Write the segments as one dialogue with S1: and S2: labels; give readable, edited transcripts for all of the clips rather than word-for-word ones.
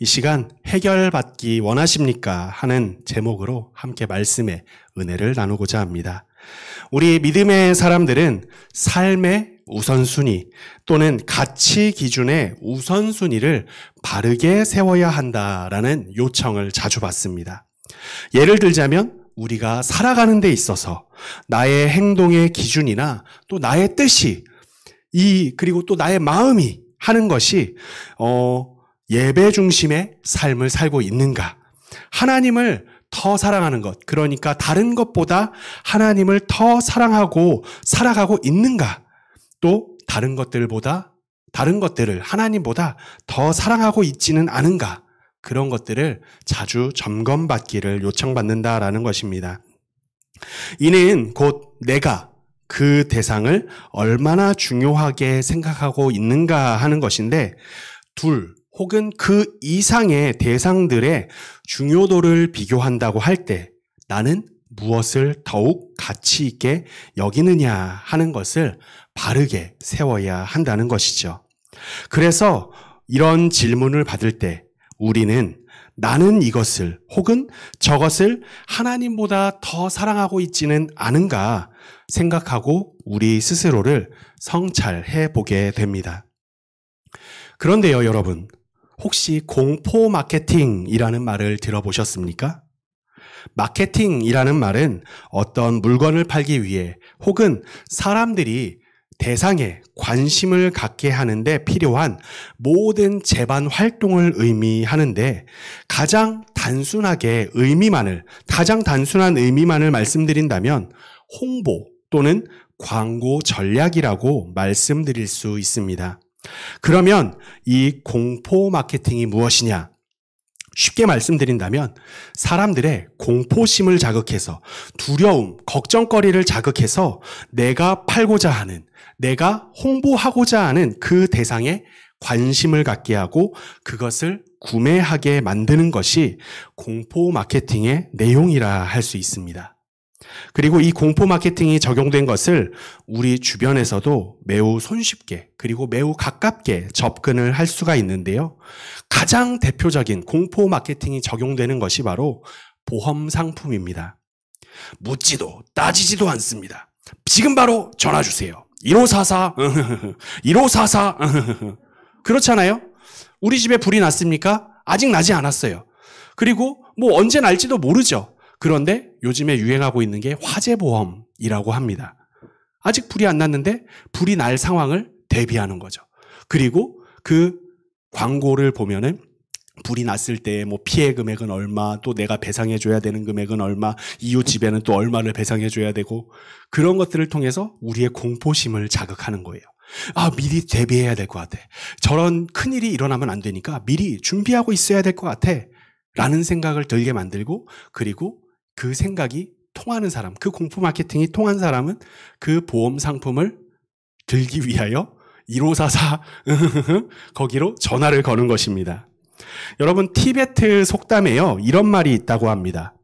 S1: 이 시간 해결받기 원하십니까? 하는 제목으로 함께 말씀의 은혜를 나누고자 합니다. 우리 믿음의 사람들은 삶의 우선순위 또는 가치 기준의 우선순위를 바르게 세워야 한다라는 요청을 자주 받습니다. 예를 들자면 우리가 살아가는 데 있어서 나의 행동의 기준이나 또 나의 뜻이 그리고 또 나의 마음이 하는 것이 예배 중심의 삶을 살고 있는가? 하나님을 더 사랑하는 것, 그러니까 다른 것보다 하나님을 더 사랑하고 살아가고 있는가? 또 다른 것들을 하나님보다 더 사랑하고 있지는 않은가? 그런 것들을 자주 점검받기를 요청받는다라는 것입니다. 이는 곧 내가 그 대상을 얼마나 중요하게 생각하고 있는가 하는 것인데, 둘 혹은 그 이상의 대상들의 중요도를 비교한다고 할 때 나는 무엇을 더욱 가치 있게 여기느냐 하는 것을 바르게 세워야 한다는 것이죠. 그래서 이런 질문을 받을 때 우리는 나는 이것을 혹은 저것을 하나님보다 더 사랑하고 있지는 않은가 생각하고 우리 스스로를 성찰해 보게 됩니다. 그런데요, 여러분, 혹시 공포 마케팅이라는 말을 들어보셨습니까? 마케팅이라는 말은 어떤 물건을 팔기 위해 혹은 사람들이 대상에 관심을 갖게 하는데 필요한 모든 재반 활동을 의미하는데 가장 단순한 의미만을 말씀드린다면 홍보 또는 광고 전략이라고 말씀드릴 수 있습니다. 그러면 이 공포 마케팅이 무엇이냐? 쉽게 말씀드린다면 사람들의 공포심을 자극해서 두려움, 걱정거리를 자극해서 내가 팔고자 하는, 내가 홍보하고자 하는 그 대상에 관심을 갖게 하고 그것을 구매하게 만드는 것이 공포 마케팅의 내용이라 할 수 있습니다. 그리고 이 공포 마케팅이 적용된 것을 우리 주변에서도 매우 손쉽게 그리고 매우 가깝게 접근을 할 수가 있는데요. 가장 대표적인 공포 마케팅이 적용되는 것이 바로 보험 상품입니다. 묻지도 따지지도 않습니다. 지금 바로 전화 주세요. 1544, 1544. 그렇잖아요? 우리 집에 불이 났습니까? 아직 나지 않았어요. 그리고 언제 날지도 모르죠. 그런데 요즘에 유행하고 있는 게 화재보험이라고 합니다. 아직 불이 안 났는데 불이 날 상황을 대비하는 거죠. 그리고 그 광고를 보면은 불이 났을 때 피해 금액은 얼마, 또 내가 배상해줘야 되는 금액은 얼마, 이웃집에는 또 얼마를 배상해줘야 되고, 그런 것들을 통해서 우리의 공포심을 자극하는 거예요. 미리 대비해야 될 것 같아. 저런 큰일이 일어나면 안 되니까 미리 준비하고 있어야 될 것 같아. 라는 생각을 들게 만들고, 그리고 그 생각이 통하는 사람, 그 공포 마케팅이 통한 사람은 그 보험 상품을 들기 위하여 1544 거기로 전화를 거는 것입니다. 여러분, 티베트 속담에요, 이런 말이 있다고 합니다.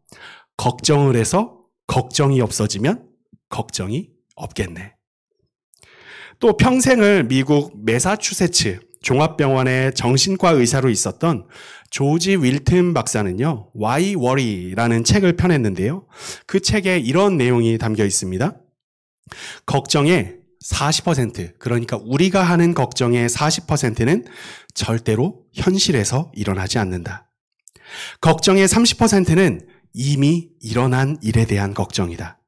S1: 걱정을 해서 걱정이 없어지면 걱정이 없겠네. 또 평생을 미국 매사추세츠 종합병원의 정신과 의사로 있었던 조지 윌튼 박사는요, Why Worry라는 책을 펴냈는데요. 그 책에 이런 내용이 담겨 있습니다. 걱정의 40%, 그러니까 우리가 하는 걱정의 40%는 절대로 현실에서 일어나지 않는다. 걱정의 30%는 이미 일어난 일에 대한 걱정이다.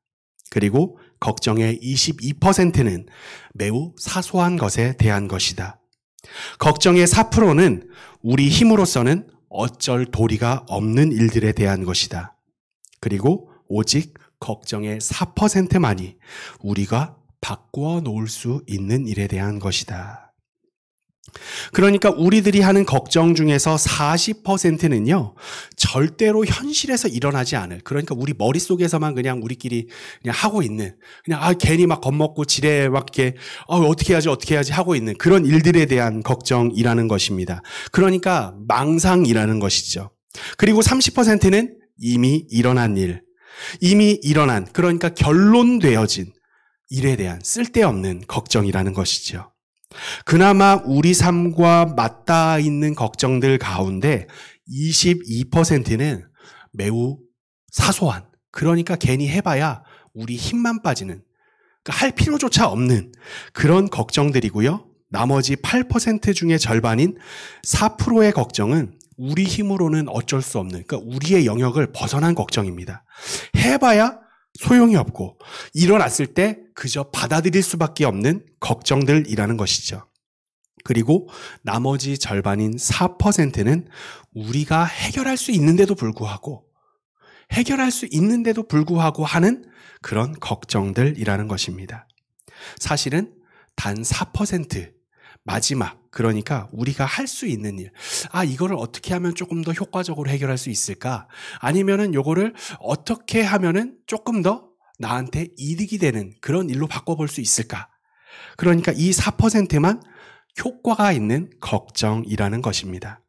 S1: 그리고 걱정의 22%는 매우 사소한 것에 대한 것이다. 걱정의 4%는 우리 힘으로서는 어쩔 도리가 없는 일들에 대한 것이다. 그리고 오직 걱정의 4%만이 우리가 바꾸어 놓을 수 있는 일에 대한 것이다. 그러니까 우리들이 하는 걱정 중에서 40%는요, 절대로 현실에서 일어나지 않을, 그러니까 우리 머릿속에서만 그냥 우리끼리 그냥 하고 있는, 그냥 괜히 막 겁먹고 지레 막 이렇게 어떻게 해야지 하고 있는 그런 일들에 대한 걱정이라는 것입니다. 그러니까 망상이라는 것이죠. 그리고 30%는 이미 일어난 일, 그러니까 결론되어진 일에 대한 쓸데없는 걱정이라는 것이죠. 그나마 우리 삶과 맞닿아 있는 걱정들 가운데 22%는 매우 사소한, 그러니까 괜히 해봐야 우리 힘만 빠지는, 그러니까 할 필요조차 없는 그런 걱정들이고요. 나머지 8% 중에 절반인 4%의 걱정은 우리 힘으로는 어쩔 수 없는, 그러니까 우리의 영역을 벗어난 걱정입니다. 해봐야 소용이 없고 일어났을 때 그저 받아들일 수밖에 없는 걱정들이라는 것이죠. 그리고 나머지 절반인 4%는 우리가 해결할 수 있는데도 불구하고 하는 그런 걱정들이라는 것입니다. 사실은 단 4%, 마지막, 그러니까 우리가 할 수 있는 일, 이거를 어떻게 하면 조금 더 효과적으로 해결할 수 있을까? 아니면은 요거를 어떻게 하면은 조금 더 나한테 이득이 되는 그런 일로 바꿔볼 수 있을까? 그러니까 이 4%만 효과가 있는 걱정이라는 것입니다.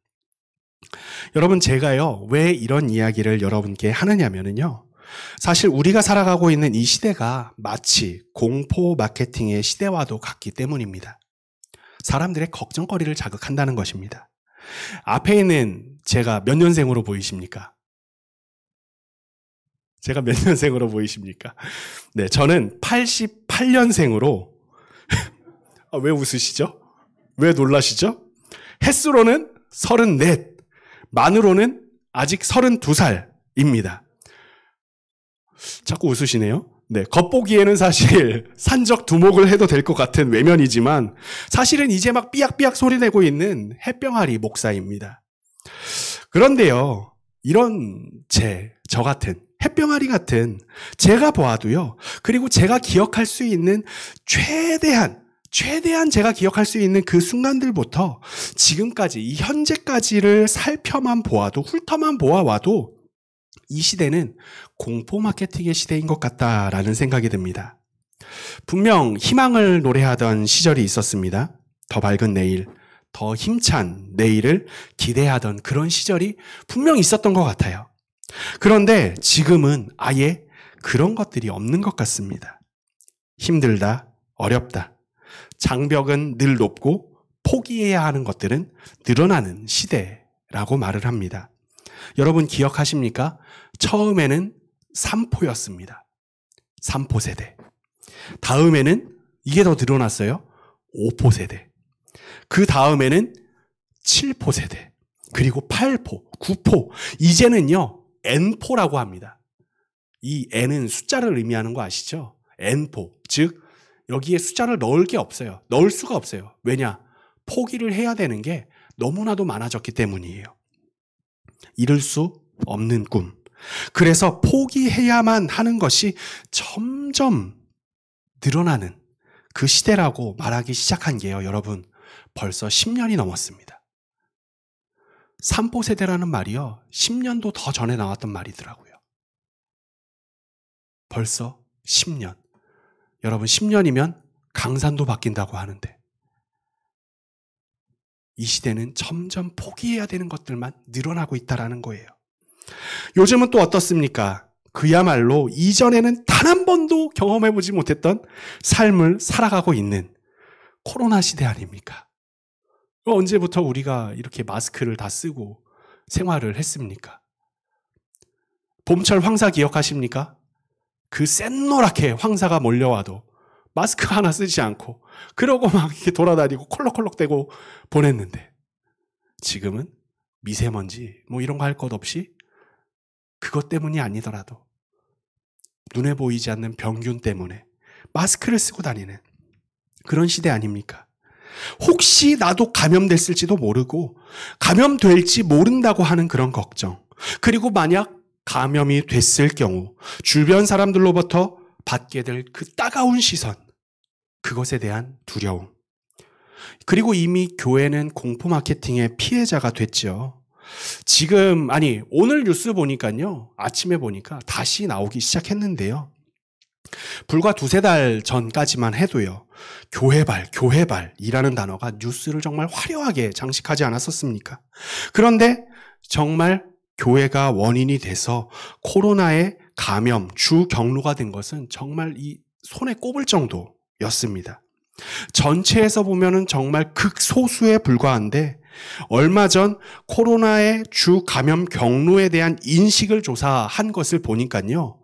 S1: 여러분, 제가요, 왜 이런 이야기를 여러분께 하느냐면요. 사실 우리가 살아가고 있는 이 시대가 마치 공포 마케팅의 시대와도 같기 때문입니다. 사람들의 걱정거리를 자극한다는 것입니다. 앞에 있는 제가 몇 년생으로 보이십니까? 제가 몇 년생으로 보이십니까? 네, 저는 88년생으로 왜 웃으시죠? 왜 놀라시죠? 햇수로는 34, 만으로는 아직 32살입니다. 자꾸 웃으시네요. 네, 겉보기에는 사실 산적 두목을 해도 될 것 같은 외면이지만 사실은 이제 막 삐약삐약 소리내고 있는 햇병아리 목사입니다. 그런데요, 이런 저 같은 햇병아리 같은 제가 보아도요, 그리고 제가 기억할 수 있는 최대한 제가 기억할 수 있는 그 순간들부터 지금까지 이 현재까지를 살펴만 보아도, 훑어만 보아와도 이 시대는 공포 마케팅의 시대인 것 같다라는 생각이 듭니다. 분명 희망을 노래하던 시절이 있었습니다. 더 밝은 내일, 더 힘찬 내일을 기대하던 그런 시절이 분명 있었던 것 같아요. 그런데 지금은 아예 그런 것들이 없는 것 같습니다. 힘들다, 어렵다. 장벽은 늘 높고 포기해야 하는 것들은 늘어나는 시대라고 말을 합니다. 여러분 기억하십니까? 처음에는 3포였습니다. 3포 세대. 다음에는 이게 더 늘어났어요. 5포 세대. 그 다음에는 7포 세대. 그리고 8포, 9포. 이제는요, N포라고 합니다. 이 N은 숫자를 의미하는 거 아시죠? N포. 즉, 여기에 숫자를 넣을 게 없어요. 넣을 수가 없어요. 왜냐? 포기를 해야 되는 게 너무나도 많아졌기 때문이에요. 이룰 수 없는 꿈. 그래서 포기해야만 하는 것이 점점 늘어나는 그 시대라고 말하기 시작한 게요, 여러분. 벌써 10년이 넘었습니다. 3포 세대라는 말이요, 10년도 더 전에 나왔던 말이더라고요. 벌써 10년. 여러분 10년이면 강산도 바뀐다고 하는데 이 시대는 점점 포기해야 되는 것들만 늘어나고 있다는 거예요. 요즘은 또 어떻습니까? 그야말로 이전에는 단 한 번도 경험해보지 못했던 삶을 살아가고 있는 코로나 시대 아닙니까? 언제부터 우리가 이렇게 마스크를 다 쓰고 생활을 했습니까? 봄철 황사 기억하십니까? 그 샛노랗게 황사가 몰려와도 마스크 하나 쓰지 않고 그러고 막 이렇게 돌아다니고 콜록콜록대고 보냈는데 지금은 미세먼지 뭐 이런 거 할 것 없이 그것 때문이 아니더라도 눈에 보이지 않는 병균 때문에 마스크를 쓰고 다니는 그런 시대 아닙니까? 혹시 나도 감염됐을지도 모르고 감염될지 모른다고 하는 그런 걱정, 그리고 만약 감염이 됐을 경우 주변 사람들로부터 받게 될 그 따가운 시선, 그것에 대한 두려움. 그리고 이미 교회는 공포 마케팅의 피해자가 됐죠. 오늘 뉴스 보니까요, 아침에 보니까 다시 나오기 시작했는데요. 불과 2-3달 전까지만 해도요, 교회발이라는 단어가 뉴스를 정말 화려하게 장식하지 않았었습니까? 그런데 정말 교회가 원인이 돼서 코로나의 감염 주 경로가 된 것은 정말 이 손에 꼽을 정도였습니다. 전체에서 보면은 정말 극소수에 불과한데 얼마 전 코로나의 주 감염 경로에 대한 인식을 조사한 것을 보니까요.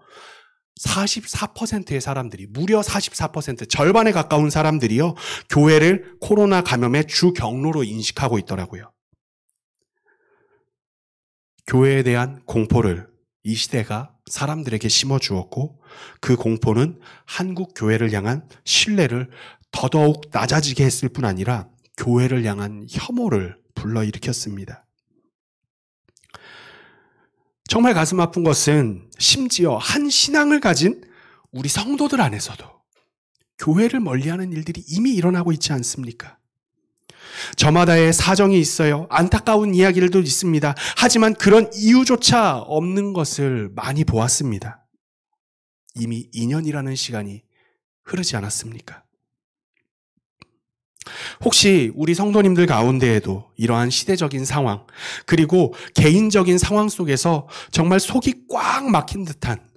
S1: 44%의 사람들이, 무려 44%, 절반에 가까운 사람들이요. 교회를 코로나 감염의 주 경로로 인식하고 있더라고요. 교회에 대한 공포를 이 시대가 사람들에게 심어주었고 그 공포는 한국 교회를 향한 신뢰를 더더욱 낮아지게 했을 뿐 아니라 교회를 향한 혐오를 불러일으켰습니다. 정말 가슴 아픈 것은 심지어 한 신앙을 가진 우리 성도들 안에서도 교회를 멀리하는 일들이 이미 일어나고 있지 않습니까? 저마다의 사정이 있어요. 안타까운 이야기들도 있습니다. 하지만 그런 이유조차 없는 것을 많이 보았습니다. 이미 2년이라는 시간이 흐르지 않았습니까? 혹시 우리 성도님들 가운데에도 이러한 시대적인 상황, 그리고 개인적인 상황 속에서 정말 속이 꽉 막힌 듯한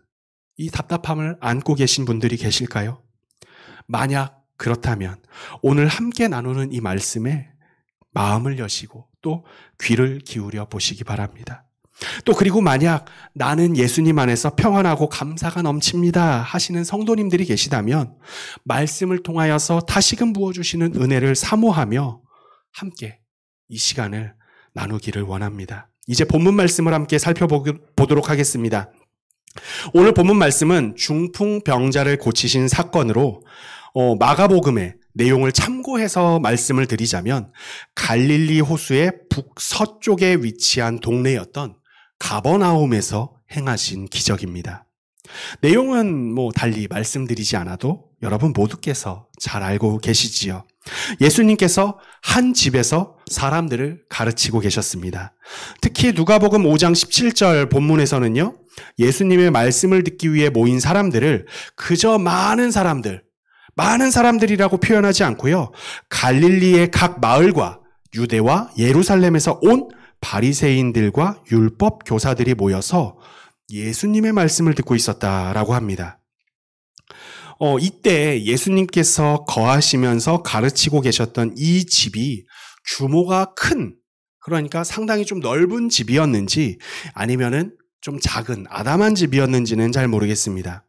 S1: 이 답답함을 안고 계신 분들이 계실까요? 만약 그렇다면 오늘 함께 나누는 이 말씀에 마음을 여시고 또 귀를 기울여 보시기 바랍니다. 또 그리고 만약 나는 예수님 안에서 평안하고 감사가 넘칩니다 하시는 성도님들이 계시다면 말씀을 통하여서 다시금 부어주시는 은혜를 사모하며 함께 이 시간을 나누기를 원합니다. 이제 본문 말씀을 함께 살펴보도록 하겠습니다. 오늘 본문 말씀은 중풍병자를 고치신 사건으로 마가복음의 내용을 참고해서 말씀을 드리자면 갈릴리 호수의 북서쪽에 위치한 동네였던 가버나움에서 행하신 기적입니다. 내용은 달리 말씀드리지 않아도 여러분 모두께서 잘 알고 계시지요. 예수님께서 한 집에서 사람들을 가르치고 계셨습니다. 특히 누가복음 5장 17절 본문에서는요. 예수님의 말씀을 듣기 위해 모인 사람들을 그저 많은 사람들이라고 표현하지 않고요. 갈릴리의 각 마을과 유대와 예루살렘에서 온 바리새인들과 율법 교사들이 모여서 예수님의 말씀을 듣고 있었다라고 합니다. 이때 예수님께서 거하시면서 가르치고 계셨던 이 집이 규모가 큰, 그러니까 상당히 좀 넓은 집이었는지 아니면은 좀 작은 아담한 집이었는지는 잘 모르겠습니다.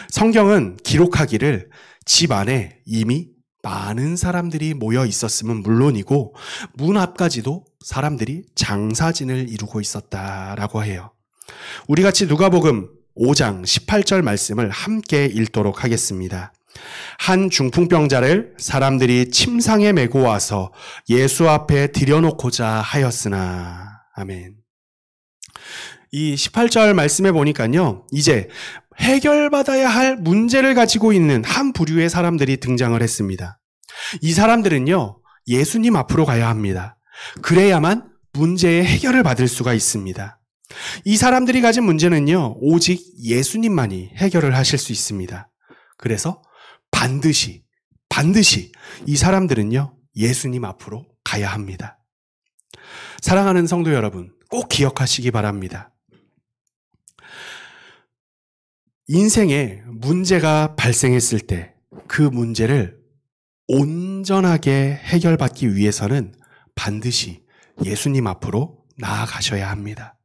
S1: 성경은 기록하기를 집 안에 이미 많은 사람들이 모여 있었음은 물론이고 문 앞까지도 사람들이 장사진을 이루고 있었다라고 해요. 우리 같이 누가복음 5장 18절 말씀을 함께 읽도록 하겠습니다. 한 중풍병자를 사람들이 침상에 메고 와서 예수 앞에 들여놓고자 하였으나. 아멘. 이 18절 말씀에 보니까요. 이제 해결받아야 할 문제를 가지고 있는 한 부류의 사람들이 등장을 했습니다. 이 사람들은요. 예수님 앞으로 가야 합니다. 그래야만 문제의 해결을 받을 수가 있습니다. 이 사람들이 가진 문제는요. 오직 예수님만이 해결을 하실 수 있습니다. 그래서 반드시 이 사람들은요. 예수님 앞으로 가야 합니다. 사랑하는 성도 여러분, 꼭 기억하시기 바랍니다. 인생에 문제가 발생했을 때 그 문제를 온전하게 해결받기 위해서는 반드시 예수님 앞으로 나아가셔야 합니다.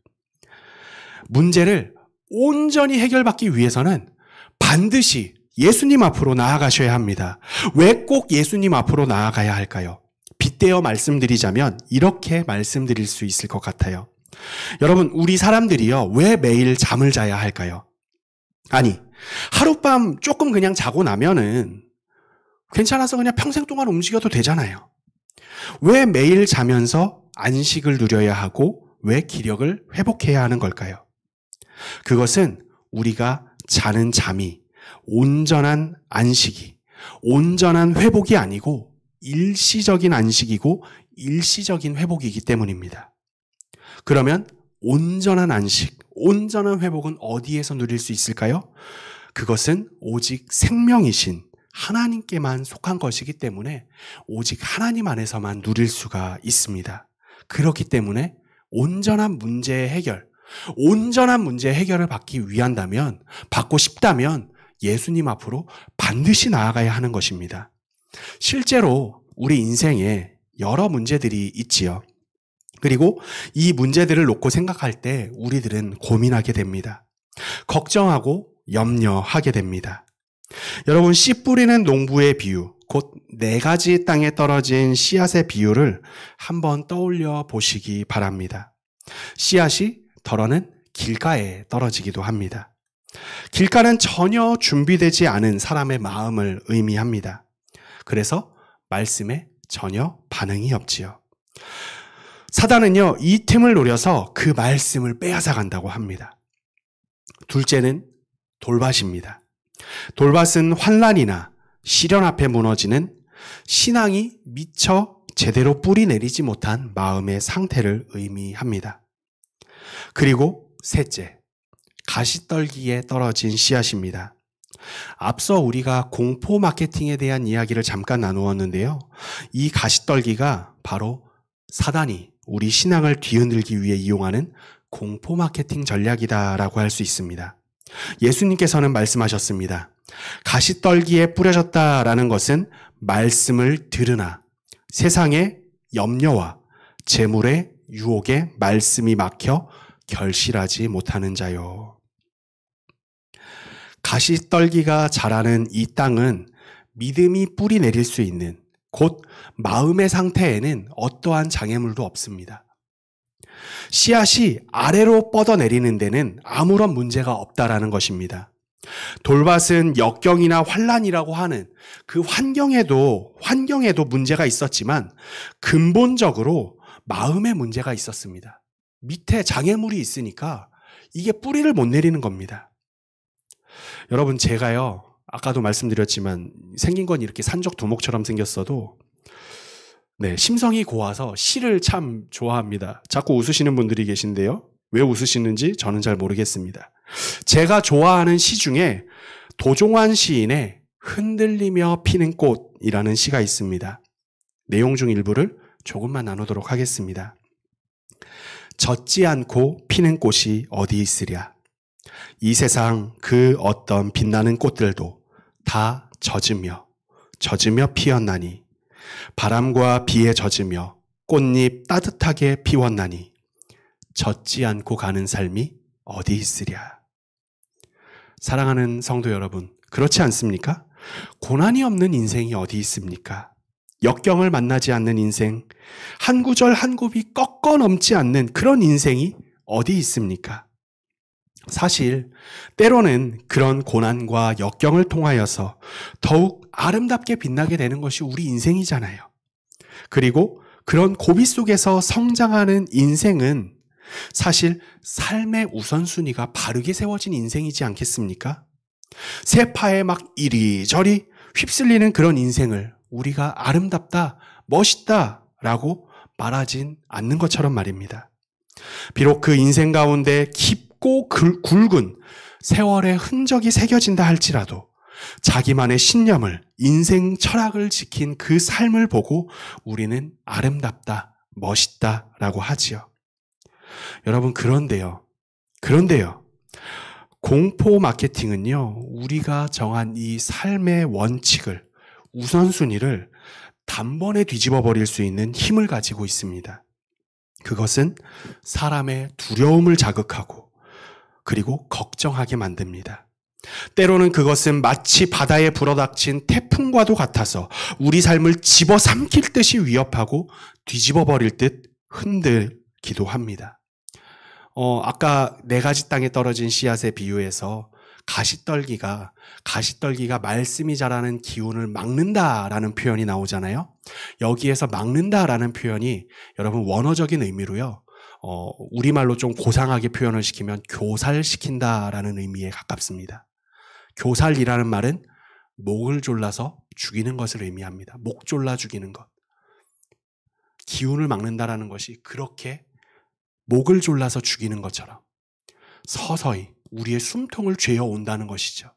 S1: 문제를 온전히 해결받기 위해서는 반드시 예수님 앞으로 나아가셔야 합니다. 왜 꼭 예수님 앞으로 나아가야 할까요? 빗대어 말씀드리자면 이렇게 말씀드릴 수 있을 것 같아요. 여러분, 우리 사람들이요, 왜 매일 잠을 자야 할까요? 아니, 하룻밤 조금 그냥 자고 나면은 괜찮아서 그냥 평생 동안 움직여도 되잖아요. 왜 매일 자면서 안식을 누려야 하고 왜 기력을 회복해야 하는 걸까요? 그것은 우리가 자는 잠이 온전한 안식이, 온전한 회복이 아니고 일시적인 안식이고 일시적인 회복이기 때문입니다. 그러면 온전한 안식, 온전한 회복은 어디에서 누릴 수 있을까요? 그것은 오직 생명이신 하나님께만 속한 것이기 때문에 오직 하나님 안에서만 누릴 수가 있습니다. 그렇기 때문에 온전한 문제 해결을 받고 싶다면 예수님 앞으로 반드시 나아가야 하는 것입니다. 실제로 우리 인생에 여러 문제들이 있지요. 그리고 이 문제들을 놓고 생각할 때 우리들은 고민하게 됩니다. 걱정하고 염려하게 됩니다. 여러분, 씨 뿌리는 농부의 비유, 곧 4가지 땅에 떨어진 씨앗의 비유를 한번 떠올려 보시기 바랍니다. 씨앗이 덜어는 길가에 떨어지기도 합니다. 길가는 전혀 준비되지 않은 사람의 마음을 의미합니다. 그래서 말씀에 전혀 반응이 없지요. 사단은요, 이 틈을 노려서 그 말씀을 빼앗아 간다고 합니다. 둘째는 돌밭입니다. 돌밭은 환난이나 시련 앞에 무너지는 신앙이 미처 제대로 뿌리 내리지 못한 마음의 상태를 의미합니다. 그리고 셋째, 가시떨기에 떨어진 씨앗입니다. 앞서 우리가 공포 마케팅에 대한 이야기를 잠깐 나누었는데요. 이 가시떨기가 바로 사단이 우리 신앙을 뒤흔들기 위해 이용하는 공포 마케팅 전략이다라고 할 수 있습니다. 예수님께서는 말씀하셨습니다. 가시떨기에 뿌려졌다라는 것은 말씀을 들으나 세상의 염려와 재물의 유혹에 말씀이 막혀 결실하지 못하는 자요. 가시떨기가 자라는 이 땅은 믿음이 뿌리 내릴 수 있는, 곧 마음의 상태에는 어떠한 장애물도 없습니다. 씨앗이 아래로 뻗어내리는 데는 아무런 문제가 없다라는 것입니다. 돌밭은 역경이나 환난이라고 하는 그 환경에도 문제가 있었지만 근본적으로 마음의 문제가 있었습니다. 밑에 장애물이 있으니까 이게 뿌리를 못 내리는 겁니다. 여러분, 제가요, 아까도 말씀드렸지만 생긴 건 이렇게 산적 두목처럼 생겼어도 심성이 고와서 시를 참 좋아합니다. 자꾸 웃으시는 분들이 계신데요. 왜 웃으시는지 저는 잘 모르겠습니다. 제가 좋아하는 시 중에 도종환 시인의 흔들리며 피는 꽃이라는 시가 있습니다. 내용 중 일부를 조금만 나누도록 하겠습니다. 젖지 않고 피는 꽃이 어디 있으랴. 이 세상 그 어떤 빛나는 꽃들도 다 젖으며 피었나니 바람과 비에 젖으며 꽃잎 따뜻하게 피웠나니 젖지 않고 가는 삶이 어디 있으랴. 사랑하는 성도 여러분, 그렇지 않습니까? 고난이 없는 인생이 어디 있습니까? 역경을 만나지 않는 인생, 한 구절 한 굽이 꺾어 넘지 않는 그런 인생이 어디 있습니까? 사실 때로는 그런 고난과 역경을 통하여서 더욱 아름답게 빛나게 되는 것이 우리 인생이잖아요. 그리고 그런 고비 속에서 성장하는 인생은 사실 삶의 우선순위가 바르게 세워진 인생이지 않겠습니까? 세파에 막 이리저리 휩쓸리는 그런 인생을 우리가 아름답다, 멋있다 라고 말하진 않는 것처럼 말입니다. 비록 그 인생 가운데 깊고 굵은 세월의 흔적이 새겨진다 할지라도 자기만의 신념을, 인생 철학을 지킨 그 삶을 보고 우리는 아름답다, 멋있다라고 하지요. 여러분, 그런데요. 공포 마케팅은요, 우리가 정한 이 삶의 원칙을, 우선순위를 단번에 뒤집어 버릴 수 있는 힘을 가지고 있습니다. 그것은 사람의 두려움을 자극하고 그리고 걱정하게 만듭니다. 때로는 그것은 마치 바다에 불어닥친 태풍과도 같아서 우리 삶을 집어삼킬 듯이 위협하고 뒤집어 버릴 듯 흔들기도 합니다. 아까 4가지 땅에 떨어진 씨앗의 비유에서 가시떨기가 말씀이 자라는 기운을 막는다라는 표현이 나오잖아요. 여기에서 막는다라는 표현이 여러분 원어적인 의미로요. 우리말로 좀 고상하게 표현을 시키면 교살시킨다라는 의미에 가깝습니다. 교살이라는 말은 목을 졸라서 죽이는 것을 의미합니다. 목 졸라 죽이는 것. 기운을 막는다라는 것이 그렇게 목을 졸라서 죽이는 것처럼 서서히 우리의 숨통을 죄어 온다는 것이죠.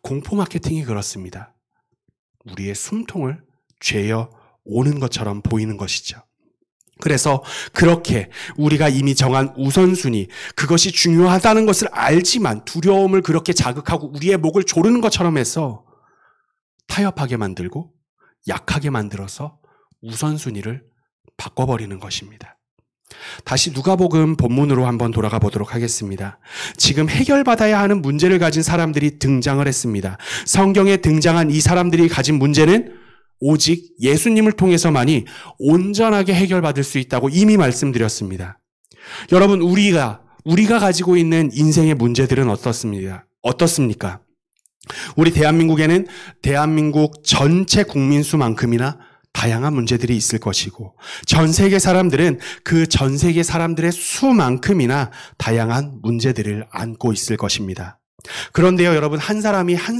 S1: 공포 마케팅이 그렇습니다. 우리의 숨통을 죄어 오는 것처럼 보이는 것이죠. 그래서 그렇게 우리가 이미 정한 우선순위, 그것이 중요하다는 것을 알지만 두려움을 그렇게 자극하고 우리의 목을 조르는 것처럼 해서 타협하게 만들고 약하게 만들어서 우선순위를 바꿔버리는 것입니다. 다시 누가복음 본문으로 한번 돌아가 보도록 하겠습니다. 지금 해결받아야 하는 문제를 가진 사람들이 등장을 했습니다. 성경에 등장한 이 사람들이 가진 문제는 오직 예수님을 통해서만이 온전하게 해결받을 수 있다고 이미 말씀드렸습니다. 여러분, 우리가 가지고 있는 인생의 문제들은 어떻습니까? 우리 대한민국에는 대한민국 전체 국민 수만큼이나 다양한 문제들이 있을 것이고, 전 세계 사람들은 그 전 세계 사람들의 수만큼이나 다양한 문제들을 안고 있을 것입니다. 그런데요, 여러분, 한 사람이 한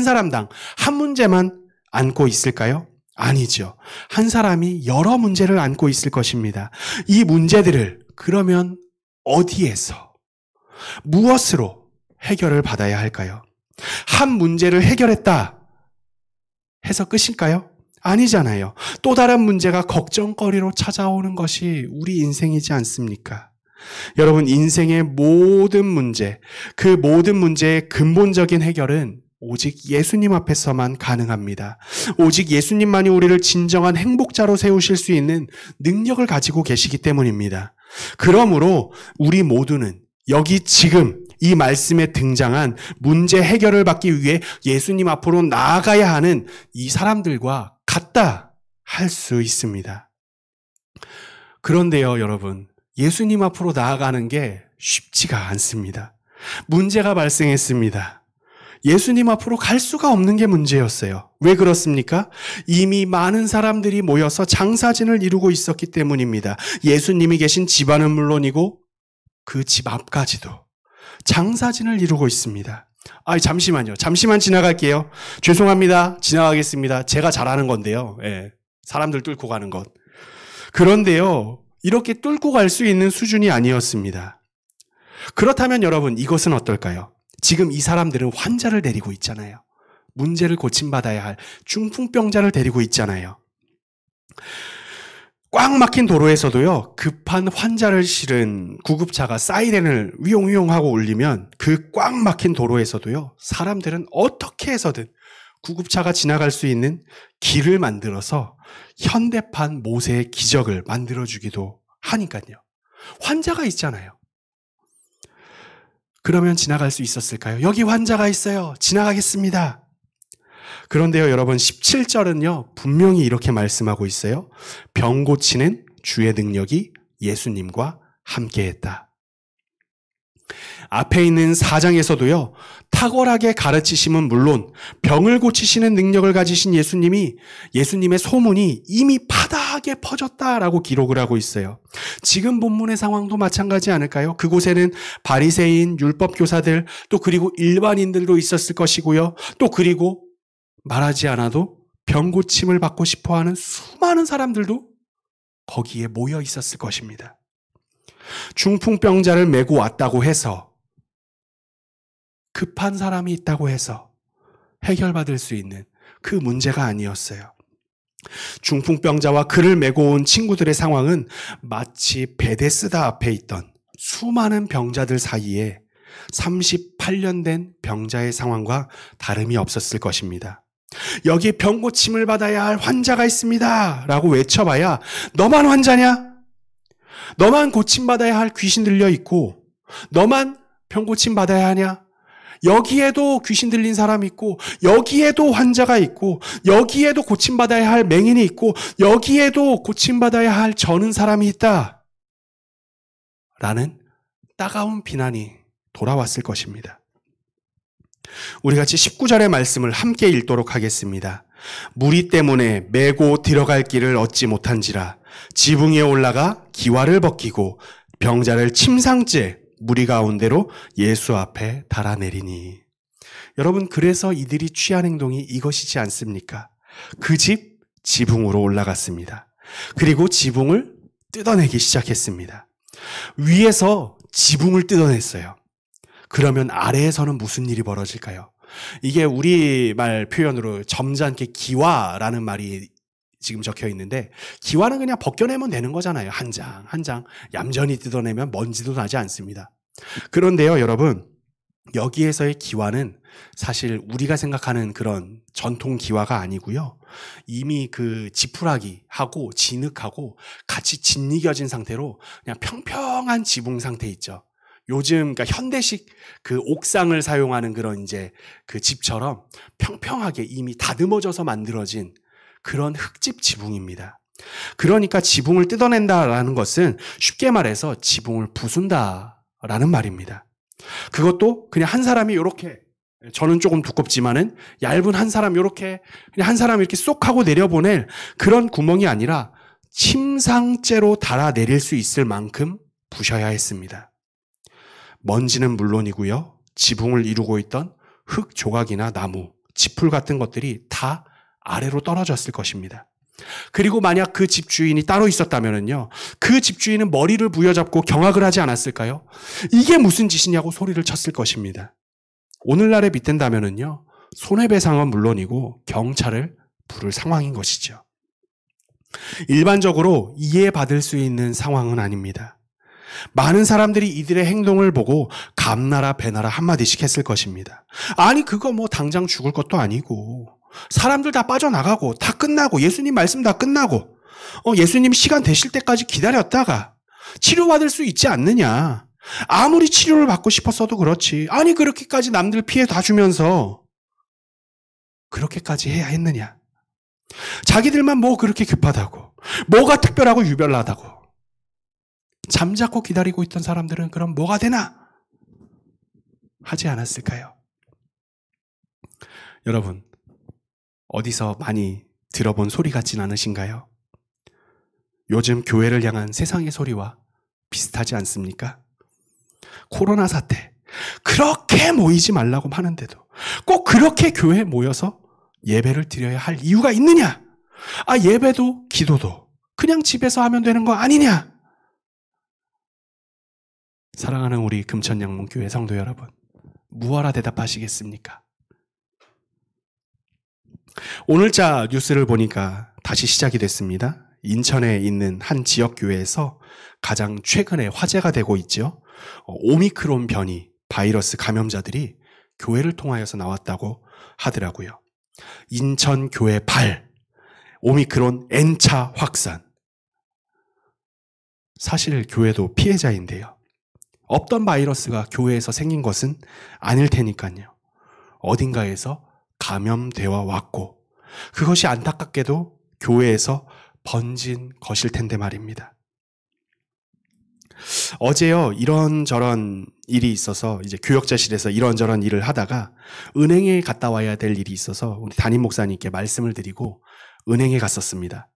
S1: 사람당 한 문제만 안고 있을까요? 아니죠. 한 사람이 여러 문제를 안고 있을 것입니다. 이 문제들을 그러면 어디에서, 무엇으로 해결을 받아야 할까요? 한 문제를 해결했다 해서 끝일까요? 아니잖아요. 또 다른 문제가 걱정거리로 찾아오는 것이 우리 인생이지 않습니까? 여러분, 인생의 모든 문제, 그 모든 문제의 근본적인 해결은 오직 예수님 앞에서만 가능합니다. 오직 예수님만이 우리를 진정한 행복자로 세우실 수 있는 능력을 가지고 계시기 때문입니다. 그러므로 우리 모두는 여기 지금 이 말씀에 등장한 문제 해결을 받기 위해 예수님 앞으로 나아가야 하는 이 사람들과 같다 할 수 있습니다. 그런데요, 여러분, 예수님 앞으로 나아가는 게 쉽지가 않습니다. 문제가 발생했습니다. 예수님 앞으로 갈 수가 없는 게 문제였어요. 왜 그렇습니까? 이미 많은 사람들이 모여서 장사진을 이루고 있었기 때문입니다. 예수님이 계신 집안은 물론이고 그 집 앞까지도 장사진을 이루고 있습니다. 잠시만요. 잠시만 지나갈게요. 죄송합니다. 지나가겠습니다. 제가 잘하는 건데요. 예, 사람들 뚫고 가는 것. 그런데요, 이렇게 뚫고 갈 수 있는 수준이 아니었습니다. 그렇다면 여러분, 이것은 어떨까요? 지금 이 사람들은 환자를 데리고 있잖아요. 문제를 고침받아야 할 중풍병자를 데리고 있잖아요. 꽉 막힌 도로에서도요, 급한 환자를 실은 구급차가 사이렌을 위용위용 하고 울리면 그 꽉 막힌 도로에서도요, 사람들은 어떻게 해서든 구급차가 지나갈 수 있는 길을 만들어서 현대판 모세의 기적을 만들어주기도 하니까요. 환자가 있잖아요. 그러면 지나갈 수 있었을까요? 여기 환자가 있어요. 지나가겠습니다. 그런데요, 여러분, 17절은요, 분명히 이렇게 말씀하고 있어요. 병 고치는 주의 능력이 예수님과 함께했다. 앞에 있는 4장에서도요, 탁월하게 가르치심은 물론 병을 고치시는 능력을 가지신 예수님의 소문이 이미 파다하게 퍼졌다라고 기록을 하고 있어요. 지금 본문의 상황도 마찬가지 않을까요? 그곳에는 바리새인, 율법 교사들, 또 그리고 일반인들도 있었을 것이고요. 또 그리고 말하지 않아도 병 고침을 받고 싶어하는 수많은 사람들도 거기에 모여 있었을 것입니다. 중풍병자를 메고 왔다고 해서, 급한 사람이 있다고 해서 해결받을 수 있는 그 문제가 아니었어요. 중풍병자와 그를 메고 온 친구들의 상황은 마치 베데스다 앞에 있던 수많은 병자들 사이에 38년 된 병자의 상황과 다름이 없었을 것입니다. 여기 병 고침을 받아야 할 환자가 있습니다 라고 외쳐봐야, 너만 환자냐? 너만 고침받아야 할 귀신 들려 있고, 너만 병 고침받아야 하냐? 여기에도 귀신 들린 사람이 있고, 여기에도 환자가 있고, 여기에도 고침받아야 할 맹인이 있고, 여기에도 고침받아야 할 저는 사람이 있다 라는 따가운 비난이 돌아왔을 것입니다. 우리 같이 19절의 말씀을 함께 읽도록 하겠습니다. 무리 때문에 메고 들어갈 길을 얻지 못한지라 지붕 위에 올라가 기와를 벗기고 병자를 침상째 무리 가운데로 예수 앞에 달아내리니. 여러분, 그래서 이들이 취한 행동이 이것이지 않습니까? 그 집 지붕으로 올라갔습니다. 그리고 지붕을 뜯어내기 시작했습니다. 위에서 지붕을 뜯어냈어요. 그러면 아래에서는 무슨 일이 벌어질까요? 이게 우리말 표현으로 점잖게 기와라는 말이 지금 적혀 있는데, 기와는 그냥 벗겨내면 되는 거잖아요. 한 장, 한 장. 얌전히 뜯어내면 먼지도 나지 않습니다. 그런데요, 여러분, 여기에서의 기와는 사실 우리가 생각하는 그런 전통 기와가 아니고요. 이미 그 지푸라기하고 진흙하고 같이 짓이겨진 상태로 그냥 평평한 지붕 상태 있죠. 요즘 그러니까 현대식 그 옥상을 사용하는 그런 이제 그 집처럼 평평하게 이미 다듬어져서 만들어진 그런 흙집 지붕입니다. 그러니까 지붕을 뜯어낸다라는 것은 쉽게 말해서 지붕을 부순다라는 말입니다. 그것도 그냥 한 사람이 이렇게, 저는 조금 두껍지만은 얇은 한 사람 이렇게 그냥 한 사람 이렇게 쏙 하고 내려보낼 그런 구멍이 아니라 침상째로 달아 내릴 수 있을 만큼 부셔야 했습니다. 먼지는 물론이고요. 지붕을 이루고 있던 흙 조각이나 나무, 지풀 같은 것들이 다 아래로 떨어졌을 것입니다. 그리고 만약 그 집주인이 따로 있었다면요, 그 집주인은 머리를 부여잡고 경악을 하지 않았을까요? 이게 무슨 짓이냐고 소리를 쳤을 것입니다. 오늘날에 빗댄다면요, 손해배상은 물론이고 경찰을 부를 상황인 것이죠. 일반적으로 이해받을 수 있는 상황은 아닙니다. 많은 사람들이 이들의 행동을 보고 감나라 배나라 한마디씩 했을 것입니다. 아니 그거 뭐 당장 죽을 것도 아니고 사람들 다 빠져나가고 다 끝나고 예수님 말씀 다 끝나고 예수님 시간 되실 때까지 기다렸다가 치료받을 수 있지 않느냐. 아무리 치료를 받고 싶었어도 그렇지. 아니 그렇게까지 남들 피해 다 주면서 그렇게까지 해야 했느냐. 자기들만 뭐 그렇게 급하다고 뭐가 특별하고 유별나다고 잠자코 기다리고 있던 사람들은 그럼 뭐가 되나? 하지 않았을까요? 여러분, 어디서 많이 들어본 소리 같진 않으신가요? 요즘 교회를 향한 세상의 소리와 비슷하지 않습니까? 코로나 사태, 그렇게 모이지 말라고 하는데도 꼭 그렇게 교회에 모여서 예배를 드려야 할 이유가 있느냐? 예배도 기도도 그냥 집에서 하면 되는 거 아니냐? 사랑하는 우리 금천양문교회 성도 여러분, 무엇라 대답하시겠습니까? 오늘자 뉴스를 보니까 다시 시작이 됐습니다. 인천에 있는 한 지역교회에서 가장 최근에 화제가 되고 있죠. 오미크론 변이 바이러스 감염자들이 교회를 통하여서 나왔다고 하더라고요. 인천교회 발, 오미크론 N차 확산. 사실 교회도 피해자인데요. 없던 바이러스가 교회에서 생긴 것은 아닐 테니까요. 어딘가에서 감염되어 왔고 그것이 안타깝게도 교회에서 번진 것일 텐데 말입니다. 어제요, 이런저런 일이 있어서 이제 교역자실에서 이런저런 일을 하다가 은행에 갔다 와야 될 일이 있어서 우리 담임 목사님께 말씀을 드리고 은행에 갔었습니다.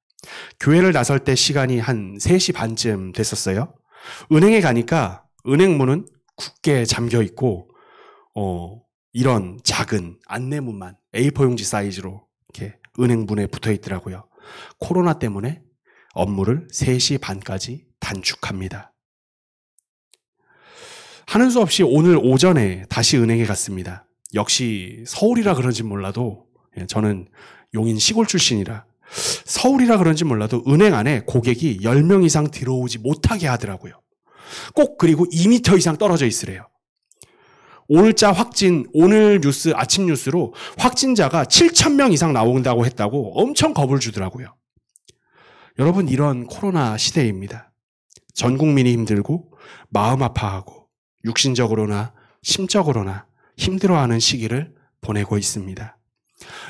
S1: 교회를 나설 때 시간이 한 3시 반쯤 됐었어요. 은행에 가니까 은행 문은 굳게 잠겨 있고 이런 작은 안내문만 A4 용지 사이즈로 이렇게 은행 문에 붙어 있더라고요. 코로나 때문에 업무를 3시 반까지 단축합니다. 하는 수 없이 오늘 오전에 다시 은행에 갔습니다. 역시 서울이라 그런지 몰라도 저는 용인 시골 출신이라 서울이라 그런지 몰라도 은행 안에 고객이 10명 이상 들어오지 못하게 하더라고요. 꼭 그리고 2m 이상 떨어져 있으래요. 오늘 뉴스, 아침 뉴스로 확진자가 7,000명 이상 나온다고 했다고 엄청 겁을 주더라고요. 여러분, 이런 코로나 시대입니다. 전 국민이 힘들고 마음 아파하고 육신적으로나 심적으로나 힘들어하는 시기를 보내고 있습니다.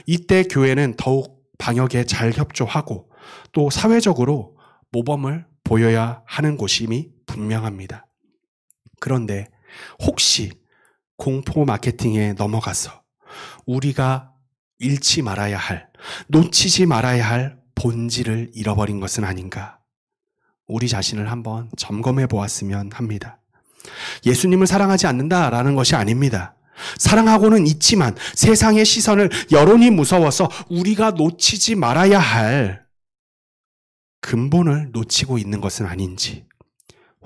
S1: 이때 교회는 더욱 방역에 잘 협조하고 또 사회적으로 모범을 보여야 하는 곳임이 분명합니다. 그런데 혹시 공포 마케팅에 넘어가서 우리가 잃지 말아야 할, 놓치지 말아야 할 본질을 잃어버린 것은 아닌가? 우리 자신을 한번 점검해 보았으면 합니다. 예수님을 사랑하지 않는다라는 것이 아닙니다. 사랑하고는 있지만 세상의 시선을 여론이 무서워서 우리가 놓치지 말아야 할 근본을 놓치고 있는 것은 아닌지,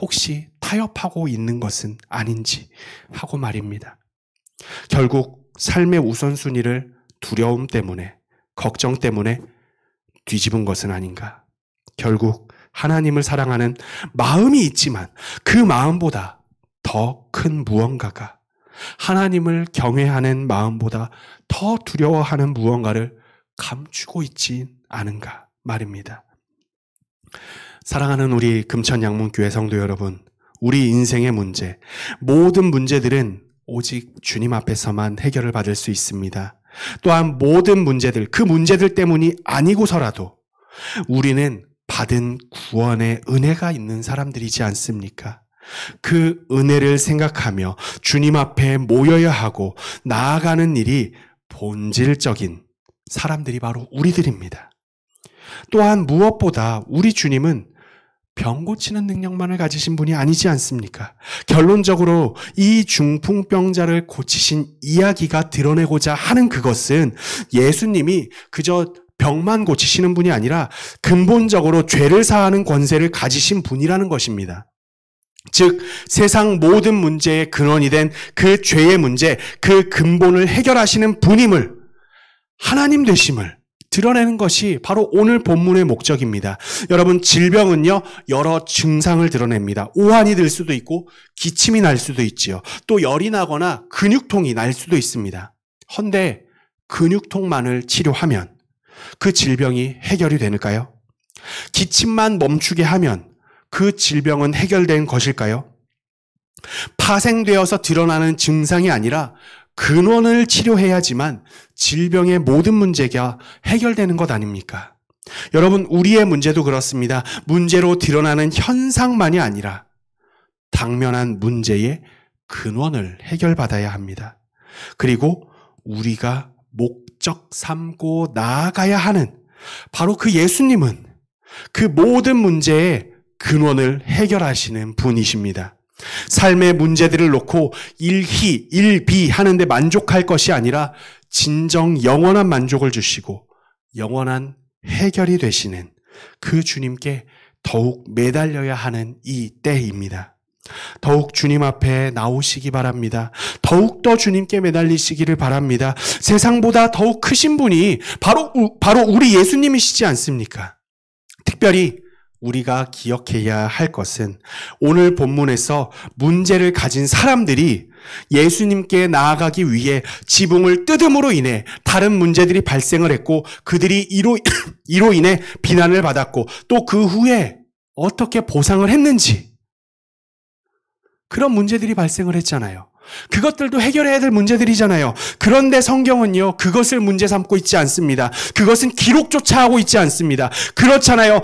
S1: 혹시 타협하고 있는 것은 아닌지 하고 말입니다. 결국 삶의 우선순위를 두려움 때문에, 걱정 때문에 뒤집은 것은 아닌가. 결국 하나님을 사랑하는 마음이 있지만 그 마음보다 더 큰 무언가가, 하나님을 경외하는 마음보다 더 두려워하는 무언가를 감추고 있지 않은가 말입니다. 사랑하는 우리 금천양문교회 성도 여러분, 우리 인생의 문제, 모든 문제들은 오직 주님 앞에서만 해결을 받을 수 있습니다. 또한 모든 문제들, 그 문제들 때문이 아니고서라도 우리는 받은 구원의 은혜가 있는 사람들이지 않습니까? 그 은혜를 생각하며 주님 앞에 모여야 하고 나아가는 일이 본질적인 사람들이 바로 우리들입니다. 또한 무엇보다 우리 주님은 병 고치는 능력만을 가지신 분이 아니지 않습니까? 결론적으로 이 중풍병자를 고치신 이야기가 드러내고자 하는 그것은 예수님이 그저 병만 고치시는 분이 아니라 근본적으로 죄를 사하는 권세를 가지신 분이라는 것입니다. 즉 세상 모든 문제의 근원이 된 그 죄의 문제, 그 근본을 해결하시는 분임을, 하나님 되심을 드러내는 것이 바로 오늘 본문의 목적입니다. 여러분, 질병은요, 여러 증상을 드러냅니다. 오한이 들 수도 있고 기침이 날 수도 있지요. 또 열이 나거나 근육통이 날 수도 있습니다. 헌데 근육통만을 치료하면 그 질병이 해결이 될까요? 기침만 멈추게 하면 그 질병은 해결된 것일까요? 파생되어서 드러나는 증상이 아니라 근원을 치료해야지만 질병의 모든 문제가 해결되는 것 아닙니까? 여러분, 우리의 문제도 그렇습니다. 문제로 드러나는 현상만이 아니라 당면한 문제의 근원을 해결받아야 합니다. 그리고 우리가 목적 삼고 나아가야 하는 바로 그 예수님은 그 모든 문제의 근원을 해결하시는 분이십니다. 삶의 문제들을 놓고 일희, 일비 하는데 만족할 것이 아니라 진정 영원한 만족을 주시고 영원한 해결이 되시는 그 주님께 더욱 매달려야 하는 이 때입니다. 더욱 주님 앞에 나오시기 바랍니다. 더욱더 주님께 매달리시기를 바랍니다. 세상보다 더욱 크신 분이 바로 우리 예수님이시지 않습니까? 특별히 우리가 기억해야 할 것은 오늘 본문에서 문제를 가진 사람들이 예수님께 나아가기 위해 지붕을 뜯음으로 인해 다른 문제들이 발생을 했고 그들이 이로 인해 비난을 받았고 또 그 후에 어떻게 보상을 했는지 그런 문제들이 발생을 했잖아요. 그것들도 해결해야 될 문제들이잖아요. 그런데 성경은요, 그것을 문제 삼고 있지 않습니다. 그것은 기록조차 하고 있지 않습니다. 그렇잖아요.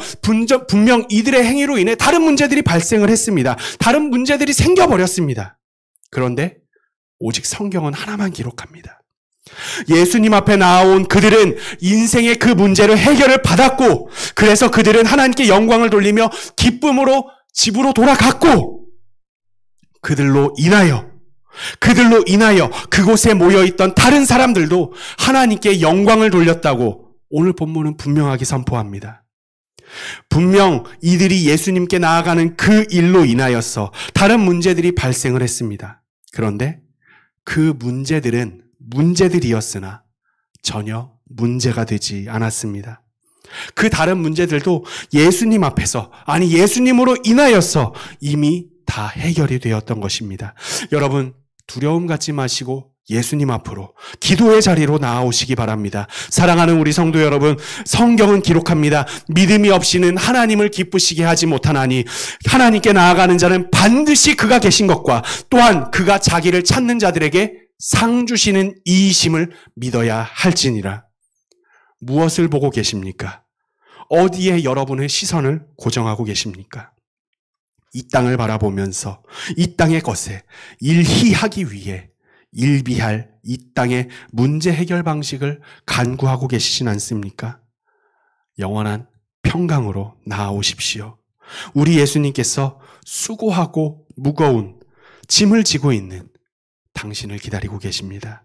S1: 분명 이들의 행위로 인해 다른 문제들이 발생을 했습니다. 다른 문제들이 생겨버렸습니다. 그런데 오직 성경은 하나만 기록합니다. 예수님 앞에 나온 그들은 인생의 그 문제를 해결을 받았고, 그래서 그들은 하나님께 영광을 돌리며 기쁨으로 집으로 돌아갔고, 그들로 인하여 그곳에 모여있던 다른 사람들도 하나님께 영광을 돌렸다고 오늘 본문은 분명하게 선포합니다. 분명 이들이 예수님께 나아가는 그 일로 인하여서 다른 문제들이 발생을 했습니다. 그런데 그 문제들은 문제들이었으나 전혀 문제가 되지 않았습니다. 그 다른 문제들도 예수님 앞에서, 아니 예수님으로 인하여서 이미 다 해결이 되었던 것입니다. 여러분, 두려움 갖지 마시고 예수님 앞으로 기도의 자리로 나아오시기 바랍니다. 사랑하는 우리 성도 여러분, 성경은 기록합니다. 믿음이 없이는 하나님을 기쁘시게 하지 못하나니 하나님께 나아가는 자는 반드시 그가 계신 것과 또한 그가 자기를 찾는 자들에게 상 주시는 이이심을 믿어야 할지니라. 무엇을 보고 계십니까? 어디에 여러분의 시선을 고정하고 계십니까? 이 땅을 바라보면서 이 땅의 것에 일희하기 위해 일비할 이 땅의 문제 해결 방식을 간구하고 계시진 않습니까? 영원한 평강으로 나아오십시오. 우리 예수님께서 수고하고 무거운 짐을 지고 있는 당신을 기다리고 계십니다.